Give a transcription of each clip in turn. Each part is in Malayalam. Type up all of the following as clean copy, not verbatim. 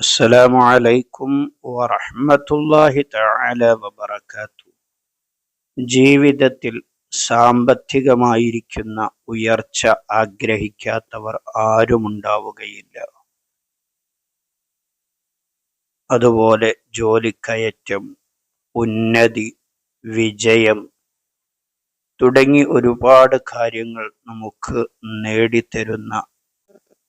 അസ്സലാമു അലൈക്കും വറഹ്മത്തുള്ളാഹി തആല വബറകാതുഹു. ജീവിതത്തിൽ സാമ്പത്തികമായിരിക്കുന്ന ഉയർച്ച ആഗ്രഹിക്കാത്തവർ ആരുമുണ്ടാവുകയില്ല. അതുപോലെ ജോലിക്കയറ്റം, ഉന്നതി, വിജയം തുടങ്ങി ഒരുപാട് കാര്യങ്ങൾ നമുക്ക് നേടിത്തരുന്ന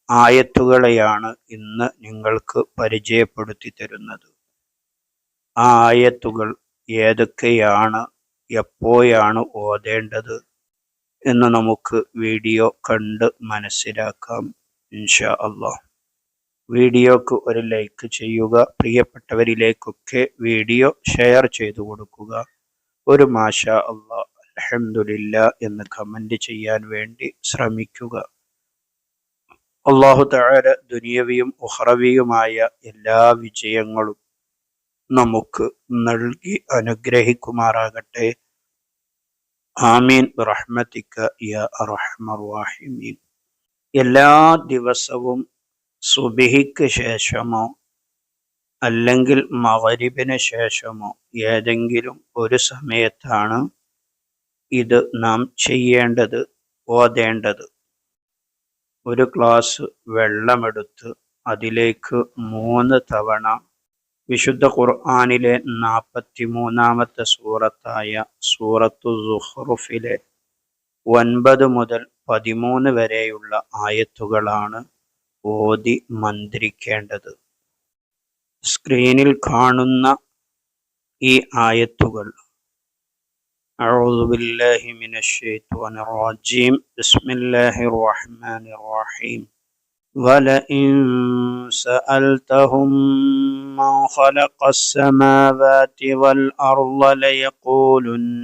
ആയത്തുകളെയാണ് ഇന്ന് നിങ്ങൾക്ക് പരിചയപ്പെടുത്തി തരുന്നത്. ആ ആയത്തുകൾ ഏതൊക്കെയാണ്, എപ്പോഴാണ് ഓതേണ്ടത് എന്ന് നമുക്ക് വീഡിയോ കണ്ട് മനസ്സിലാക്കാം ഇൻഷാ അല്ലാഹ്. വീഡിയോക്ക് ഒരു ലൈക്ക് ചെയ്യുക. പ്രിയപ്പെട്ടവരിലേക്കൊക്കെ വീഡിയോ ഷെയർ ചെയ്തു കൊടുക്കുക. ഒരു മാഷാ അല്ലാഹ്, അൽഹംദുലില്ലാ എന്ന് കമന്റ് ചെയ്യാൻ വേണ്ടി ശ്രമിക്കുക. അല്ലാഹു തആല ദുനിയവിയും ഉഖ്റവിയുമായ എല്ലാ വിജയങ്ങളും നമുക്ക് നൽകി അനുഗ്രഹിക്കുമാറാകട്ടെ. ആമീൻ ബിറഹ്മതിക യാ അർഹമർ റഹീമീൻ. എല്ലാ ദിവസവും സുബ്ഹിക്ക് ശേഷമോ അല്ലെങ്കിൽ മഗ്‌രിബിന് ശേഷമോ ഏതെങ്കിലും ഒരു സമയത്താണ് ഇത് നാം ചെയ്യേണ്ടത്, ഓതേണ്ടത്. ഒരു ഗ്ലാസ് വെള്ളമെടുത്ത് അതിലേക്ക് 3 തവണ വിശുദ്ധ ഖുർആനിലെ 43-ാമത്തെ സൂറത്തായ സൂറത്തു സുഖ്റുഫിലെ 9 മുതൽ 13 വരെയുള്ള ആയത്തുകളാണ് ഓതി മന്ത്രിക്കേണ്ടത്. സ്ക്രീനിൽ കാണുന്ന ഈ ആയത്തുകൾ أعوذ بالله من الشيطان الرجيم بسم الله الرحمن الرحيم ولئن سألتهم من خلق السماوات والأرض ليقولن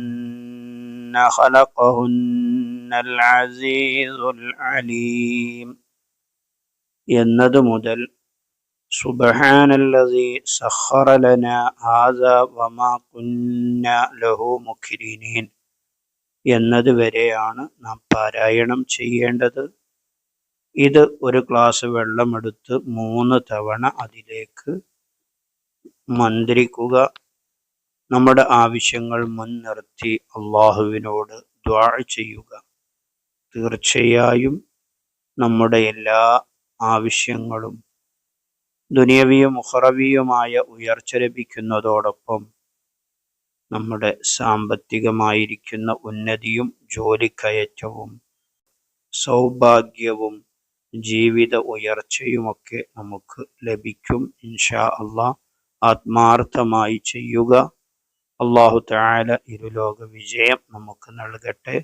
خلقهن العزيز العليم എന്നത് മുതൽ സുബ്ഹാനല്ലദീ സഖറ ലനാ ഹാദാ വമാ കുന്നാ ലഹു മുഖ്രിനീൻ എന്നത് വരെയാണ് നാം പാരായണം ചെയ്യേണ്ടത്. ഇത് ഒരു ഗ്ലാസ് വെള്ളമെടുത്ത് 3 തവണ അതിലേക്ക് മന്ത്രിക്കുക. നമ്മുടെ ആവശ്യങ്ങൾ മുൻനിർത്തി അള്ളാഹുവിനോട് ദുആ ചെയ്യുക. തീർച്ചയായും നമ്മുടെ എല്ലാ ആവശ്യങ്ങളും ദുനിയവിയും ഉഖ്റവിയുമായ ഉയർച്ച ലഭിക്കുന്നതോടൊപ്പം നമ്മുടെ സാമ്പത്തികമായിരിക്കുന്ന ഉന്നതിയും ജോലിക്കയറ്റവും സൗഭാഗ്യവും ജീവിത ഉയർച്ചയുമൊക്കെ നമുക്ക് ലഭിക്കും ഇൻഷാ അല്ലാഹ്. ആത്മാർത്ഥമായി ചെയ്യുക. അല്ലാഹു തആല ഇരുലോക വിജയം നമുക്ക് നൽകട്ടെ.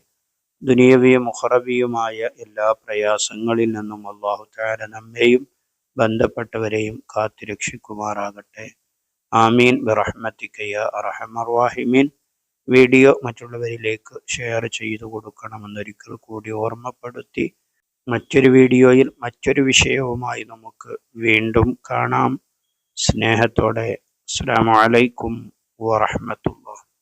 ദുനിയവിയും ഉഖ്റവിയുമായ എല്ലാ പ്രയാസങ്ങളിൽ നിന്നും അല്ലാഹു തആല നമ്മെയും ബന്ധപ്പെട്ടവരെയും കാത്തുരക്ഷിക്കുമാറാകട്ടെ. ആമീൻ ബിറഹ്മതിക യാ അർഹമർ റഹീമീൻ. വീഡിയോ മറ്റുള്ളവരിലേക്ക് ഷെയർ ചെയ്തു കൊടുക്കണമെന്നൊരിക്കൽ കൂടി ഓർമ്മപ്പെടുത്തി മറ്റൊരു വീഡിയോയിൽ മറ്റൊരു വിഷയവുമായി നമുക്ക് വീണ്ടും കാണാം. സ്നേഹത്തോടെ അസ്സലാമു അലൈക്കും വറഹ്മത്തുള്ളാഹി.